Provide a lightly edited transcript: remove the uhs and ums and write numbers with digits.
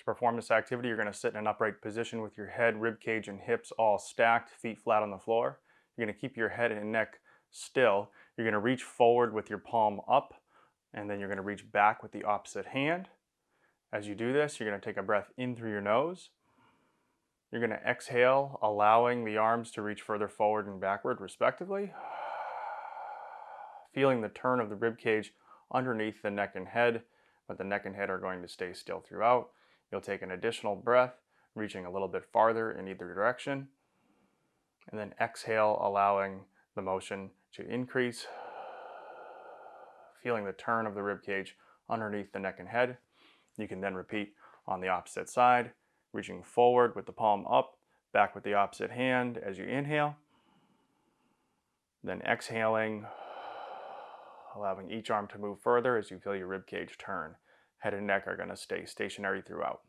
perform this activity, you're going to sit in an upright position with your head, rib cage, and hips all stacked, feet flat on the floor. You're going to keep your head and neck still. You're going to reach forward with your palm up, and then you're going to reach back with the opposite hand. As you do this, you're going to take a breath in through your nose. You're going to exhale, allowing the arms to reach further forward and backward, respectively. Feeling the turn of the rib cage underneath the neck and head, but the neck and head are going to stay still throughout. You'll take an additional breath, reaching a little bit farther in either direction. And then exhale, allowing the motion to increase. Feeling the turn of the rib cage underneath the neck and head. You can then repeat on the opposite side, reaching forward with the palm up, back with the opposite hand as you inhale. Then exhaling, allowing each arm to move further as you feel your rib cage turn. Head and neck are going to stay stationary throughout.